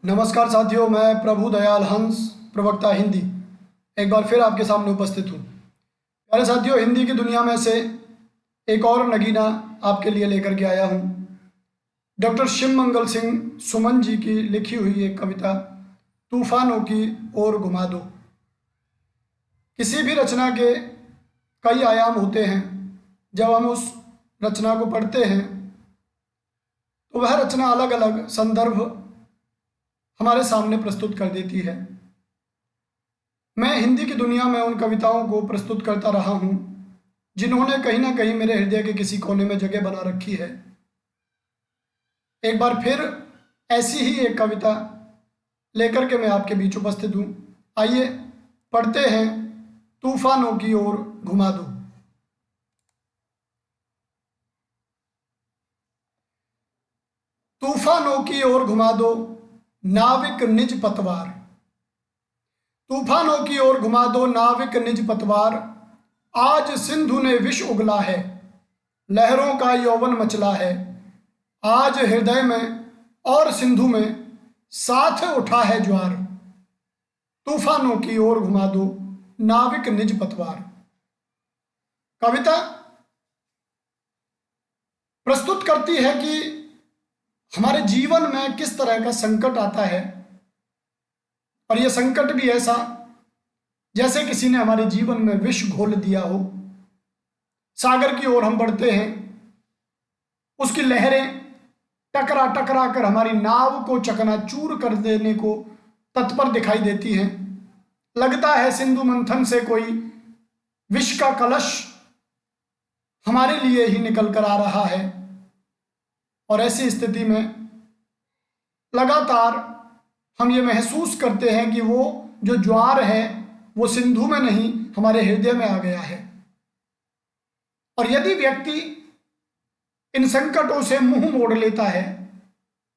नमस्कार साथियों, मैं प्रभु दयाल हंस, प्रवक्ता हिंदी, एक बार फिर आपके सामने उपस्थित हूँ। प्यारे साथियों, हिंदी की दुनिया में से एक और नगीना आपके लिए लेकर के आया हूँ। डॉक्टर शिव मंगल सिंह सुमन जी की लिखी हुई एक कविता, तूफानों की ओर घुमा दो। किसी भी रचना के कई आयाम होते हैं। जब हम उस रचना को पढ़ते हैं तो वह रचना अलग अलग संदर्भ हमारे सामने प्रस्तुत कर देती है। मैं हिंदी की दुनिया में उन कविताओं को प्रस्तुत करता रहा हूँ जिन्होंने कहीं ना कहीं मेरे हृदय के किसी कोने में जगह बना रखी है। एक बार फिर ऐसी ही एक कविता लेकर के मैं आपके बीच उपस्थित हूँ। आइए पढ़ते हैं, तूफानों की ओर घुमा दो। तूफानों की ओर घुमा दो नाविक निज पतवार। तूफानों की ओर घुमा दो नाविक निज पतवार। आज सिंधु ने विष उगला है, लहरों का यौवन मचला है। आज हृदय में और सिंधु में साथ उठा है ज्वार। तूफानों की ओर घुमा दो नाविक निज पतवार। कविता प्रस्तुत करती है कि हमारे जीवन में किस तरह का संकट आता है, और यह संकट भी ऐसा जैसे किसी ने हमारे जीवन में विष घोल दिया हो। सागर की ओर हम बढ़ते हैं, उसकी लहरें टकरा टकरा कर हमारी नाव को चकनाचूर कर देने को तत्पर दिखाई देती हैं। लगता है सिंधु मंथन से कोई विष का कलश हमारे लिए ही निकल कर आ रहा है, और ऐसी स्थिति में लगातार हम ये महसूस करते हैं कि वो जो ज्वार है वो सिंधु में नहीं, हमारे हृदय में आ गया है। और यदि व्यक्ति इन संकटों से मुंह मोड़ लेता है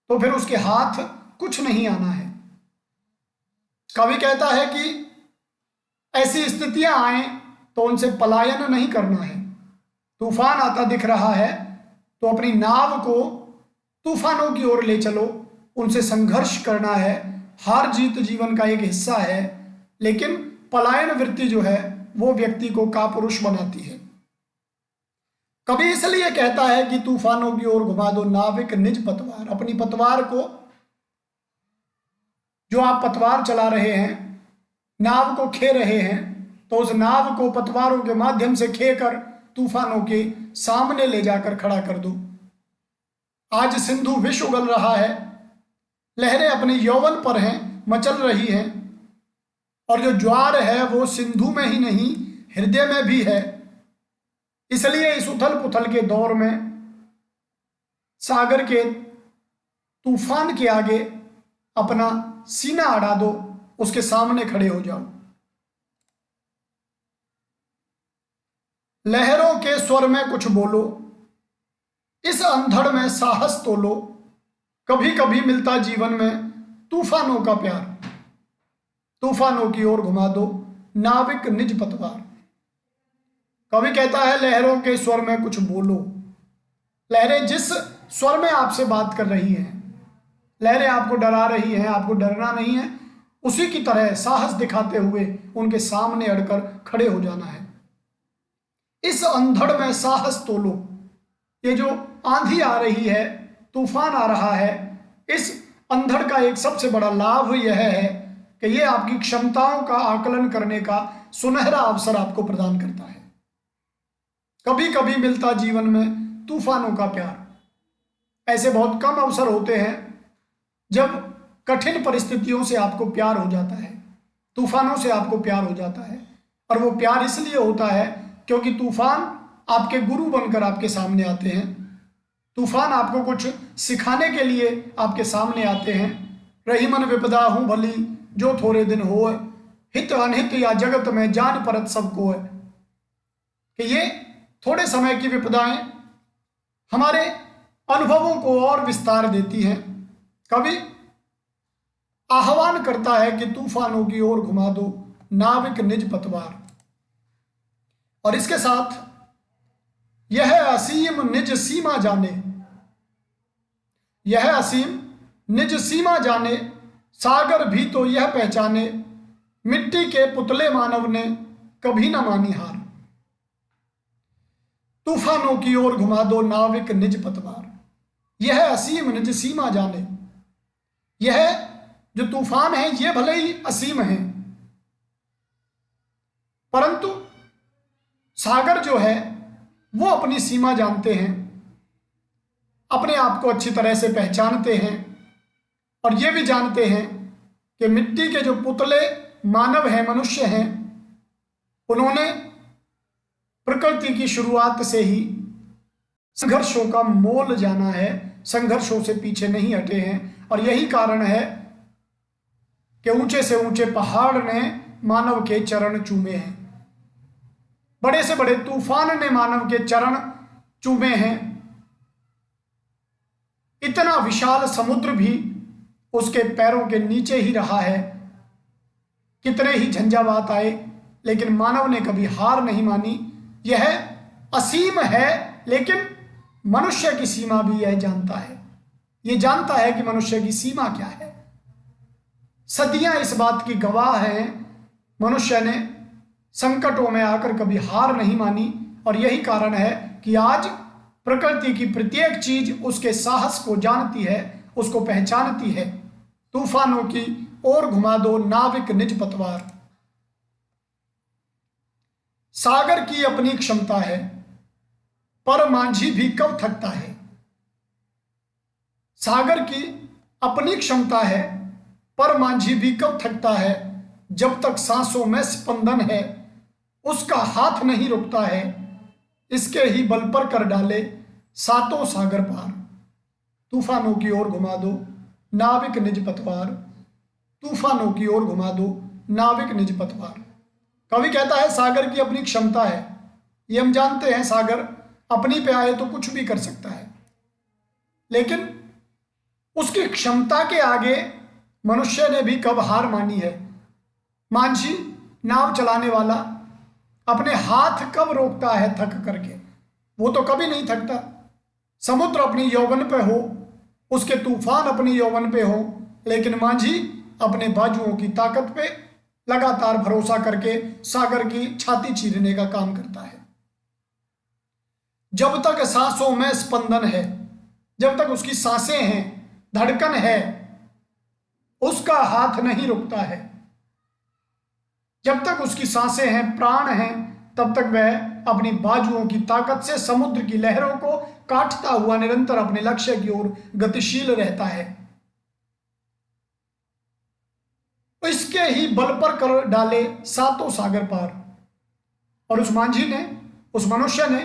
तो फिर उसके हाथ कुछ नहीं आना है। कवि कहता है कि ऐसी स्थितियां आए तो उनसे पलायन नहीं करना है। तूफान आता दिख रहा है तो अपनी नाव को तूफानों की ओर ले चलो, उनसे संघर्ष करना है। हार जीत जीवन का एक हिस्सा है, लेकिन पलायन वृत्ति जो है वो व्यक्ति को कापुरुष बनाती है। कभी इसलिए कहता है कि तूफानों की ओर घुमा दो नाविक निज पतवार। अपनी पतवार को, जो आप पतवार चला रहे हैं, नाव को खे रहे हैं, तो उस नाव को पतवारों के माध्यम से खे कर तूफानों के सामने ले जाकर खड़ा कर दो। आज सिंधु विष उगल रहा है, लहरें अपने यौवन पर हैं, मचल रही हैं, और जो ज्वार है वो सिंधु में ही नहीं हृदय में भी है। इसलिए इस उथल पुथल के दौर में सागर के तूफान के आगे अपना सीना अड़ा दो, उसके सामने खड़े हो जाओ। लहरों के स्वर में कुछ बोलो, इस अंधड़ में साहस तोलो। कभी कभी मिलता जीवन में तूफानों का प्यार। तूफानों की ओर घुमा दो नाविक निज पतवार। कवि कहता है लहरों के स्वर में कुछ बोलो। लहरें जिस स्वर में आपसे बात कर रही हैं, लहरें आपको डरा रही हैं, आपको डरना नहीं है, उसी की तरह साहस दिखाते हुए उनके सामने अड़कर खड़े हो जाना है। इस अंधड़ में साहस तोलो। ये जो आंधी आ रही है, तूफान आ रहा है, इस अंधड़ का एक सबसे बड़ा लाभ यह है कि ये आपकी क्षमताओं का आकलन करने का सुनहरा अवसर आपको प्रदान करता है। कभी कभी मिलता जीवन में तूफानों का प्यार। ऐसे बहुत कम अवसर होते हैं जब कठिन परिस्थितियों से आपको प्यार हो जाता है, तूफानों से आपको प्यार हो जाता है। और वो प्यार इसलिए होता है क्योंकि तूफान आपके गुरु बनकर आपके सामने आते हैं। तूफान आपको कुछ सिखाने के लिए आपके सामने आते हैं। रही मन विपदा हूं भली जो थोड़े दिन हो, हित अनहित या जगत में जान परत सबको है। कि ये थोड़े समय की विपदाएं हमारे अनुभवों को और विस्तार देती हैं। कवि आह्वान करता है कि तूफानों की ओर घुमा दो नाविक निज पतवार। और इसके साथ यह असीम निज सीमा जाने, यह असीम निज सीमा जाने, सागर भी तो यह पहचाने, मिट्टी के पुतले मानव ने कभी न मानी हार। तूफानों की ओर घुमा दो नाविक निज पतवार, यह असीम निज सीमा जाने। यह जो तूफान है ये भले ही असीम है, परंतु सागर जो है वो अपनी सीमा जानते हैं, अपने आप को अच्छी तरह से पहचानते हैं और ये भी जानते हैं कि मिट्टी के जो पुतले मानव हैं, मनुष्य हैं, उन्होंने प्रकृति की शुरुआत से ही संघर्षों का मोल जाना है, संघर्षों से पीछे नहीं हटे हैं। और यही कारण है कि ऊंचे से ऊंचे पहाड़ ने मानव के चरण चूमे हैं, बड़े से बड़े तूफान ने मानव के चरण चूमे हैं। इतना विशाल समुद्र भी उसके पैरों के नीचे ही रहा है। कितने ही झंझावात आए लेकिन मानव ने कभी हार नहीं मानी। यह असीम है लेकिन मनुष्य की सीमा भी यह जानता है, यह जानता है कि मनुष्य की सीमा क्या है। सदियां इस बात की गवाह हैं, मनुष्य ने संकटों में आकर कभी हार नहीं मानी। और यही कारण है कि आज प्रकृति की प्रत्येक चीज उसके साहस को जानती है, उसको पहचानती है। तूफानों की ओर घुमा दो नाविक निज पतवार, सागर की अपनी क्षमता है पर मांझी भी कब थकता है। सागर की अपनी क्षमता है पर मांझी भी कब थकता है। जब तक सांसों में स्पंदन है उसका हाथ नहीं रुकता है। इसके ही बल पर कर डाले सातों सागर पार, तूफानों की ओर घुमा दो नाविक निज पतवार, तूफानों की ओर घुमा दो नाविक निज पतवार। कवि कहता है सागर की अपनी क्षमता है। ये हम जानते हैं, सागर अपनी पे आए तो कुछ भी कर सकता है, लेकिन उसकी क्षमता के आगे मनुष्य ने भी कब हार मानी है। मांझी नाव चलाने वाला अपने हाथ कब रोकता है थक करके, वो तो कभी नहीं थकता। समुद्र अपनी यौवन पे हो, उसके तूफान अपनी यौवन पे हो, लेकिन मांझी अपने बाजुओं की ताकत पे लगातार भरोसा करके सागर की छाती चीरने का काम करता है। जब तक सांसों में स्पंदन है, जब तक उसकी सांसें हैं, धड़कन है, उसका हाथ नहीं रुकता है। जब तक उसकी सांसें हैं, प्राण हैं, तब तक वह अपनी बाजुओं की ताकत से समुद्र की लहरों को काटता हुआ निरंतर अपने लक्ष्य की ओर गतिशील रहता है। इसके ही बल पर कर डाले सातों सागर पार। और उस मांझी ने, उस मनुष्य ने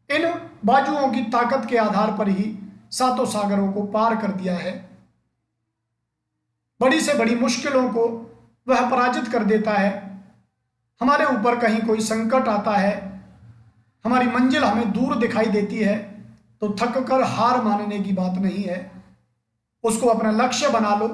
इन बाजुओं की ताकत के आधार पर ही सातों सागरों को पार कर दिया है। बड़ी से बड़ी मुश्किलों को वह पराजित कर देता है। हमारे ऊपर कहीं कोई संकट आता है, हमारी मंजिल हमें दूर दिखाई देती है, तो थक कर हार मानने की बात नहीं है। उसको अपना लक्ष्य बना लो,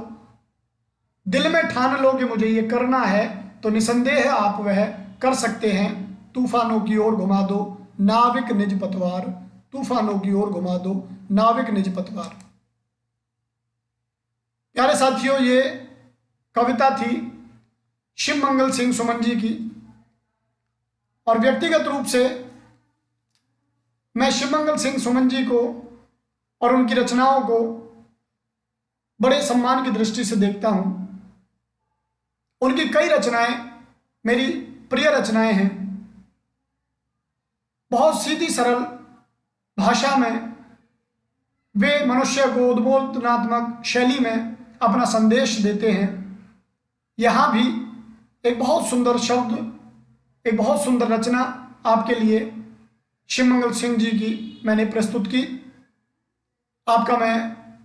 दिल में ठान लो कि मुझे ये करना है, तो निसंदेह आप वह कर सकते हैं। तूफानों की ओर घुमा दो नाविक निज पतवार, तूफानों की ओर घुमा दो नाविक निज पतवार। प्यारे साथियों, ये कविता थी शिवमंगल सिंह सुमन जी की। और व्यक्तिगत रूप से मैं शिवमंगल सिंह सुमन जी को और उनकी रचनाओं को बड़े सम्मान की दृष्टि से देखता हूं। उनकी कई रचनाएं मेरी प्रिय रचनाएं हैं। बहुत सीधी सरल भाषा में वे मनुष्य को उद्बोधनात्मक शैली में अपना संदेश देते हैं। यहाँ भी एक बहुत सुंदर शब्द, एक बहुत सुंदर रचना आपके लिए शिवमंगल सिंह जी की मैंने प्रस्तुत की। आपका मैं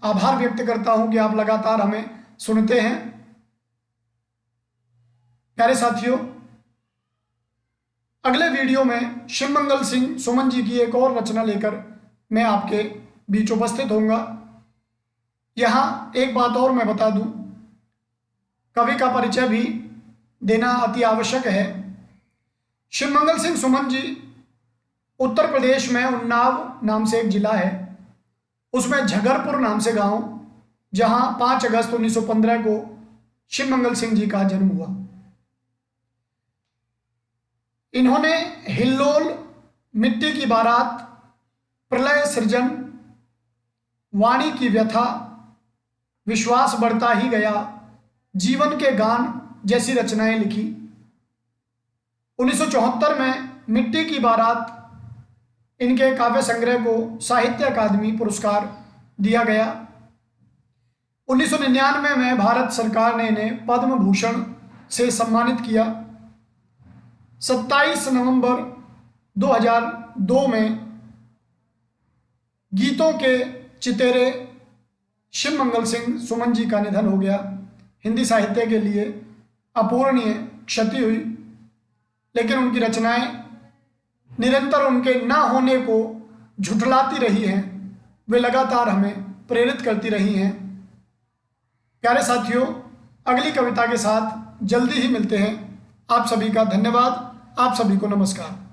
आभार व्यक्त करता हूं कि आप लगातार हमें सुनते हैं। प्यारे साथियों, अगले वीडियो में शिवमंगल सिंह सुमन जी की एक और रचना लेकर मैं आपके बीच उपस्थित होऊंगा। यहाँ एक बात और मैं बता दूं, कवि का परिचय भी देना अति आवश्यक है। शिवमंगल सिंह सुमन जी उत्तर प्रदेश में उन्नाव नाम से एक जिला है, उसमें झगरपुर नाम से गांव, जहां 5 अगस्त 1915 को शिवमंगल सिंह जी का जन्म हुआ। इन्होंने हिल्लोल, मिट्टी की बारात, प्रलय सृजन, वाणी की व्यथा, विश्वास बढ़ता ही गया, जीवन के गान जैसी रचनाएं लिखी। 1974 में मिट्टी की बारात इनके काव्य संग्रह को साहित्य अकादमी पुरस्कार दिया गया। 1999 में भारत सरकार ने इन्हें पद्म भूषण से सम्मानित किया। 27 नवंबर 2002 में गीतों के चितेरे शिवमंगल सिंह सुमन जी का निधन हो गया। हिंदी साहित्य के लिए अपूरणीय क्षति हुई, लेकिन उनकी रचनाएं निरंतर उनके ना होने को झुठलाती रही हैं। वे लगातार हमें प्रेरित करती रही हैं। प्यारे साथियों, अगली कविता के साथ जल्दी ही मिलते हैं। आप सभी का धन्यवाद। आप सभी को नमस्कार।